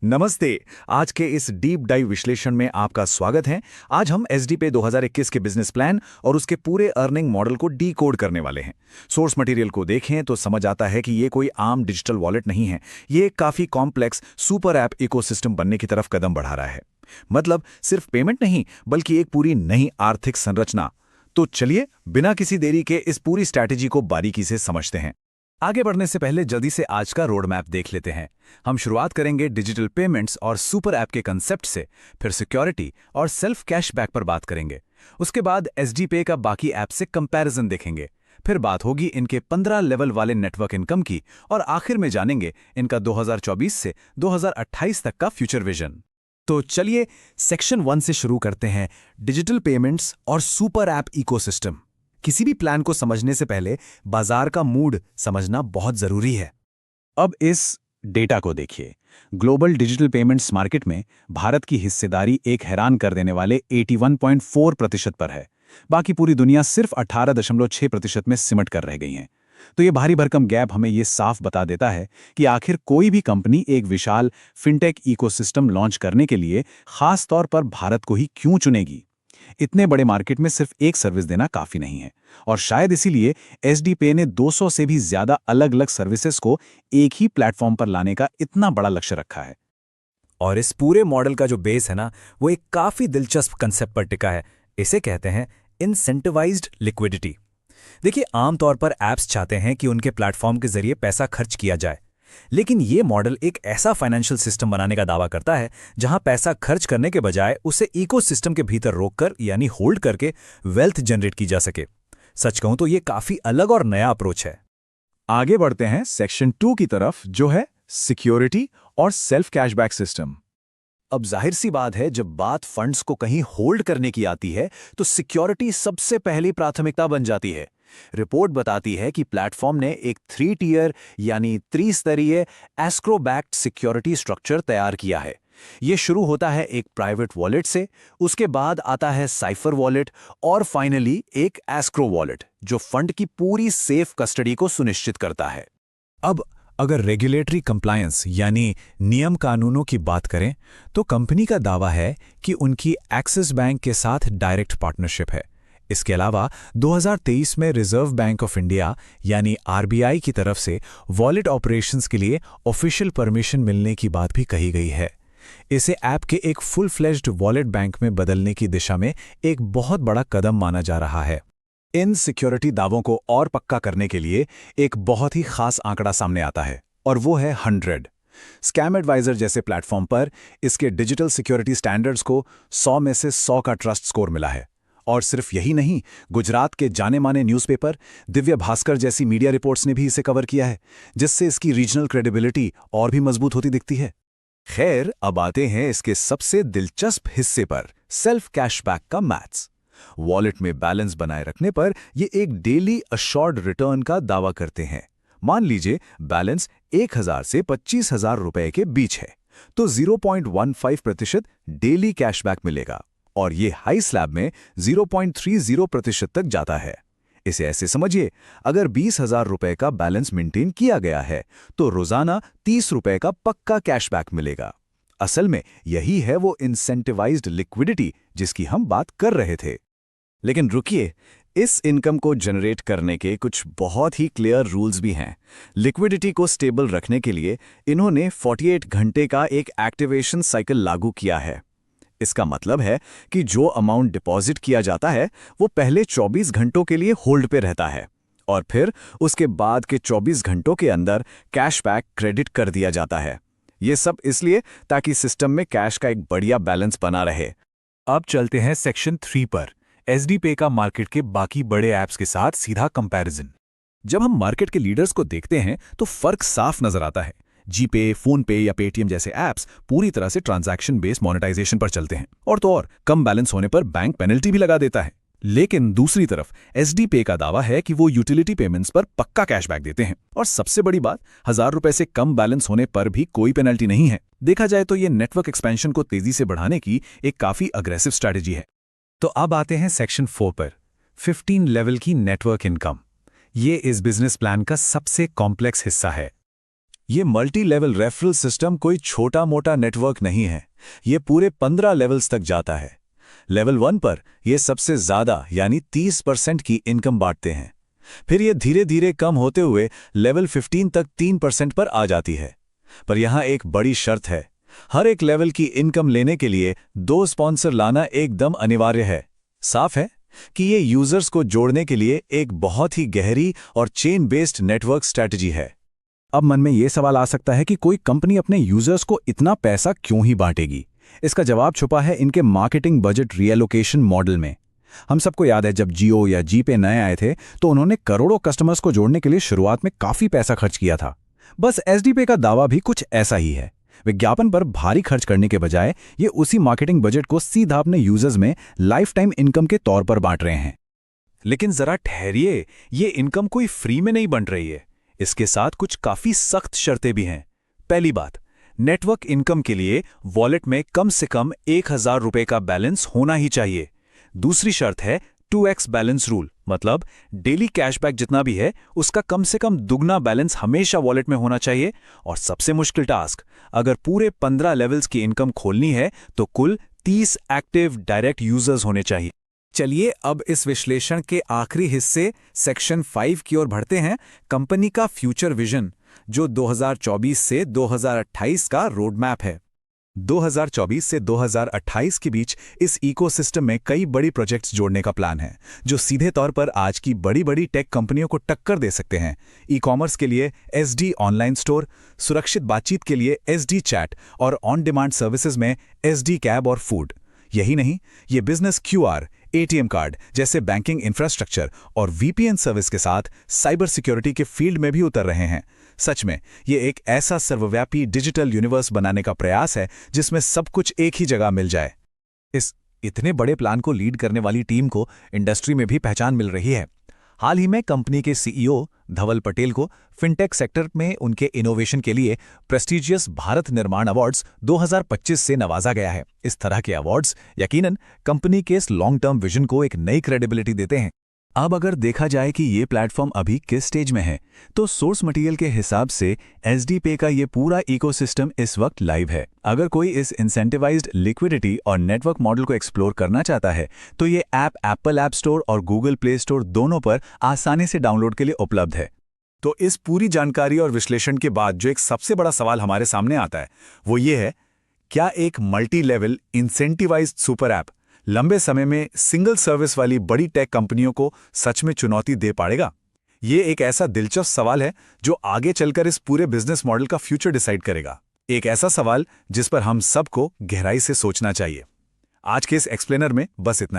नमस्ते। आज के इस डीप डाइव विश्लेषण में आपका स्वागत है। आज हम एसडीपे 2021 के बिजनेस प्लान और उसके पूरे अर्निंग मॉडल को डी कोड करने वाले हैं। सोर्स मटेरियल को देखें तो समझ आता है कि ये कोई आम डिजिटल वॉलेट नहीं है। ये एक काफी कॉम्प्लेक्स सुपर ऐप इकोसिस्टम बनने की तरफ कदम बढ़ा रहा है। मतलब सिर्फ पेमेंट नहीं, बल्कि एक पूरी नई आर्थिक संरचना। तो चलिए बिना किसी देरी के इस पूरी स्ट्रैटेजी को बारीकी से समझते हैं। आगे बढ़ने से पहले जल्दी से आज का रोड मैप देख लेते हैं। हम शुरुआत करेंगे डिजिटल पेमेंट्स और सुपर ऐप के कंसेप्ट से, फिर सिक्योरिटी और सेल्फ कैशबैक पर बात करेंगे। उसके बाद एसडीपे का बाकी ऐप से कंपैरिजन देखेंगे। फिर बात होगी इनके 15 लेवल वाले नेटवर्क इनकम की और आखिर में जानेंगे इनका 2024 से 2028 तक का फ्यूचर विजन। तो चलिए सेक्शन 1 से शुरू करते हैं, डिजिटल पेमेंट्स और सुपर ऐप इकोसिस्टम। किसी भी प्लान को समझने से पहले बाजार का मूड समझना बहुत जरूरी है। अब इस डेटा को देखिए। ग्लोबल डिजिटल पेमेंट्स मार्केट में भारत की हिस्सेदारी एक हैरान कर देने वाले 81.4% पर है। बाकी पूरी दुनिया सिर्फ 18.6% में सिमट कर रह गई है। तो ये भारी भरकम गैप हमें ये साफ बता देता है कि आखिर कोई भी कंपनी एक विशाल फिनटेक इकोसिस्टम लॉन्च करने के लिए खास तौर पर भारत को ही क्यों चुनेगी। इतने बड़े मार्केट में सिर्फ एक सर्विस देना काफी नहीं है, और शायद इसीलिए एसडीपे ने 200 से भी ज्यादा अलग अलग सर्विसेज को एक ही प्लेटफॉर्म पर लाने का इतना बड़ा लक्ष्य रखा है। और इस पूरे मॉडल का जो बेस है ना, वो एक काफी दिलचस्प कंसेप्ट पर टिका है। इसे कहते हैं इंसेंटिवाइज्ड लिक्विडिटी। देखिए, आमतौर पर ऐप्स चाहते हैं कि उनके प्लेटफॉर्म के जरिए पैसा खर्च किया जाए, लेकिन ये मॉडल एक ऐसा फाइनेंशियल सिस्टम बनाने का दावा करता है जहां पैसा खर्च करने के बजाय उसे इकोसिस्टम के भीतर रोककर यानी होल्ड करके वेल्थ जनरेट की जा सके। सच कहूं तो ये काफी अलग और नया अप्रोच है। आगे बढ़ते हैं सेक्शन 2 की तरफ, जो है सिक्योरिटी और सेल्फ कैशबैक सिस्टम। अब जाहिर सी बात है, जब बात फंड्स को कहीं होल्ड करने की आती है तो सिक्योरिटी सबसे पहली प्राथमिकता बन जाती है। रिपोर्ट बताती है कि प्लेटफॉर्म ने एक 3 टियर यानी त्रिस्तरीय एस्क्रो बैक्ड सिक्योरिटी स्ट्रक्चर तैयार किया है। यह शुरू होता है एक प्राइवेट वॉलेट से, उसके बाद आता है साइफर वॉलेट और फाइनली एक एस्क्रो वॉलेट जो फंड की पूरी सेफ कस्टडी को सुनिश्चित करता है। अब अगर रेगुलेटरी कंप्लायंस यानी नियम कानूनों की बात करें तो कंपनी का दावा है कि उनकी एक्सिस बैंक के साथ डायरेक्ट पार्टनरशिप है। इसके अलावा 2023 में रिजर्व बैंक ऑफ इंडिया यानी आरबीआई की तरफ से वॉलेट ऑपरेशंस के लिए ऑफिशियल परमिशन मिलने की बात भी कही गई है। इसे ऐप के एक फुल फ्लेज्ड वॉलेट बैंक में बदलने की दिशा में एक बहुत बड़ा कदम माना जा रहा है। इन सिक्योरिटी दावों को और पक्का करने के लिए एक बहुत ही खास आंकड़ा सामने आता है, और वो है 100। स्कैम एडवाइजर जैसे प्लेटफॉर्म पर इसके डिजिटल सिक्योरिटी स्टैंडर्ड्स को 100 में से 100 का ट्रस्ट स्कोर मिला है। और सिर्फ यही नहीं, गुजरात के जाने माने न्यूज़पेपर दिव्य भास्कर जैसी मीडिया रिपोर्ट्स ने भी इसे कवर किया है, जिससे इसकी रीजनल क्रेडिबिलिटी और भी मजबूत होती दिखती है। खैर, अब आते हैं इसके सबसे दिलचस्प हिस्से पर, सेल्फ कैशबैक का मैथ्स। वॉलेट में बैलेंस बनाए रखने पर ये एक डेली अश्योर्ड रिटर्न का दावा करते हैं। मान लीजिए बैलेंस 1000 से 25,000 रुपए के बीच है, तो 0.15% डेली कैशबैक मिलेगा, और ये हाई स्लैब में 0.30% तक जाता है। इसे ऐसे समझिए, अगर 20,000 रुपए का बैलेंस मेंटेन किया गया है तो रोजाना 30 रुपए का पक्का कैशबैक मिलेगा। असल में यही है वो इंसेंटिवाइज्ड लिक्विडिटी जिसकी हम बात कर रहे थे। लेकिन रुकिए, इस इनकम को जनरेट करने के कुछ बहुत ही क्लियर रूल्स भी हैं। लिक्विडिटी को स्टेबल रखने के लिए इन्होंने 48 घंटे का एक एक्टिवेशन साइकिल लागू किया है। इसका मतलब है कि जो अमाउंट डिपॉजिट किया जाता है वो पहले 24 घंटों के लिए होल्ड पे रहता है, और फिर उसके बाद के 24 घंटों के अंदर कैशबैक क्रेडिट कर दिया जाता है। ये सब इसलिए ताकि सिस्टम में कैश का एक बढ़िया बैलेंस बना रहे। अब चलते हैं सेक्शन 3 पर, एसडीपे का मार्केट के बाकी बड़े ऐप्स के साथ सीधा कंपैरिजन। जब हम मार्केट के लीडर्स को देखते हैं तो फर्क साफ नजर आता है। जीपे, फोन पे या पेटीएम जैसे ऐप्स पूरी तरह से ट्रांजैक्शन बेस्ड मोनेटाइजेशन पर चलते हैं, और तो और कम बैलेंस होने पर बैंक पेनल्टी भी लगा देता है। लेकिन दूसरी तरफ एसडीपे का दावा है कि वो यूटिलिटी पेमेंट्स पर पक्का कैशबैक देते हैं, और सबसे बड़ी बात, 1000 रुपए से कम बैलेंस होने पर भी कोई पेनल्टी नहीं है। देखा जाए तो ये नेटवर्क एक्सपेंशन को तेजी से बढ़ाने की एक काफी अग्रेसिव स्ट्रैटेजी है। तो अब आते हैं सेक्शन 4 पर, 15 लेवल की नेटवर्क इनकम। ये इस बिजनेस प्लान का सबसे कॉम्प्लेक्स हिस्सा है। ये मल्टी लेवल रेफरल सिस्टम कोई छोटा मोटा नेटवर्क नहीं है, ये पूरे 15 लेवल्स तक जाता है। लेवल 1 पर ये सबसे ज़्यादा यानी 30% की इनकम बांटते हैं। फिर ये धीरे धीरे कम होते हुए लेवल 15 तक 3% पर आ जाती है। पर यहाँ एक बड़ी शर्त है, हर एक लेवल की इनकम लेने के लिए 2 स्पॉन्सर लाना एकदम अनिवार्य है। साफ है कि ये यूजर्स को जोड़ने के लिए एक बहुत ही गहरी और चेन बेस्ड नेटवर्क स्ट्रैटेजी है। अब मन में ये सवाल आ सकता है कि कोई कंपनी अपने यूजर्स को इतना पैसा क्यों ही बांटेगी। इसका जवाब छुपा है इनके मार्केटिंग बजट रीएलोकेशन मॉडल में। हम सबको याद है जब जियो या जीपे नए आए थे तो उन्होंने करोड़ों कस्टमर्स को जोड़ने के लिए शुरुआत में काफी पैसा खर्च किया था। बस एसडी पे का दावा भी कुछ ऐसा ही है। विज्ञापन पर भारी खर्च करने के बजाय ये उसी मार्केटिंग बजट को सीधा अपने यूजर्स में लाइफ टाइम इनकम के तौर पर बांट रहे हैं। लेकिन जरा ठहरिए, ये इनकम कोई फ्री में नहीं बन रही है। इसके साथ कुछ काफी सख्त शर्तें भी हैं। पहली बात, नेटवर्क इनकम के लिए वॉलेट में कम से कम 1000 रुपए का बैलेंस होना ही चाहिए। दूसरी शर्त है 2x बैलेंस रूल, मतलब डेली कैशबैक जितना भी है उसका कम से कम दुगना बैलेंस हमेशा वॉलेट में होना चाहिए। और सबसे मुश्किल टास्क, अगर पूरे 15 लेवल्स की इनकम खोलनी है तो कुल 30 एक्टिव डायरेक्ट यूजर्स होने चाहिए। चलिए अब इस विश्लेषण के आखिरी हिस्से सेक्शन 5 की ओर बढ़ते हैं, कंपनी का फ्यूचर विजन, जो 2024 से 2028 का रोड मैप है। 2024 से 2028 के बीच इस इकोसिस्टम में कई बड़ी प्रोजेक्ट्स जोड़ने का प्लान है, जो सीधे तौर पर आज की बड़ी बड़ी टेक कंपनियों को टक्कर दे सकते हैं। ई कॉमर्स के लिए एसडी ऑनलाइन स्टोर, सुरक्षित बातचीत के लिए एसडी चैट और ऑन डिमांड सर्विसेज में एसडी कैब और फूड। यही नहीं, ये बिजनेस क्यूआर, एटीएम कार्ड जैसे बैंकिंग इंफ्रास्ट्रक्चर और वीपीएन सर्विस के साथ साइबर सिक्योरिटी के फील्ड में भी उतर रहे हैं। सच में ये एक ऐसा सर्वव्यापी डिजिटल यूनिवर्स बनाने का प्रयास है जिसमें सब कुछ एक ही जगह मिल जाए। इस इतने बड़े प्लान को लीड करने वाली टीम को इंडस्ट्री में भी पहचान मिल रही है। हाल ही में कंपनी के सीईओ धवल पटेल को फिनटेक सेक्टर में उनके इनोवेशन के लिए प्रेस्टीजियस भारत निर्माण अवार्ड्स 2025 से नवाजा गया है। इस तरह के अवार्ड्स यकीनन कंपनी के इस लॉन्ग टर्म विजन को एक नई क्रेडिबिलिटी देते हैं। अब अगर देखा जाए कि ये प्लेटफॉर्म अभी किस स्टेज में है, तो सोर्स मटेरियल के हिसाब से एसडी पे का ये पूरा इकोसिस्टम इस वक्त लाइव है। अगर कोई इस इंसेंटिवाइज्ड लिक्विडिटी और नेटवर्क मॉडल को एक्सप्लोर करना चाहता है तो ये ऐप एप्पल ऐप स्टोर और गूगल प्ले स्टोर दोनों पर आसानी से डाउनलोड के लिए उपलब्ध है। तो इस पूरी जानकारी और विश्लेषण के बाद जो एक सबसे बड़ा सवाल हमारे सामने आता है वो ये है, क्या एक multi level incentivised super app लंबे समय में सिंगल सर्विस वाली बड़ी टेक कंपनियों को सच में चुनौती दे पाएगा? ये एक ऐसा दिलचस्प सवाल है जो आगे चलकर इस पूरे बिजनेस मॉडल का फ्यूचर डिसाइड करेगा। एक ऐसा सवाल जिस पर हम सबको गहराई से सोचना चाहिए। आज के इस एक्सप्लेनर में बस इतना।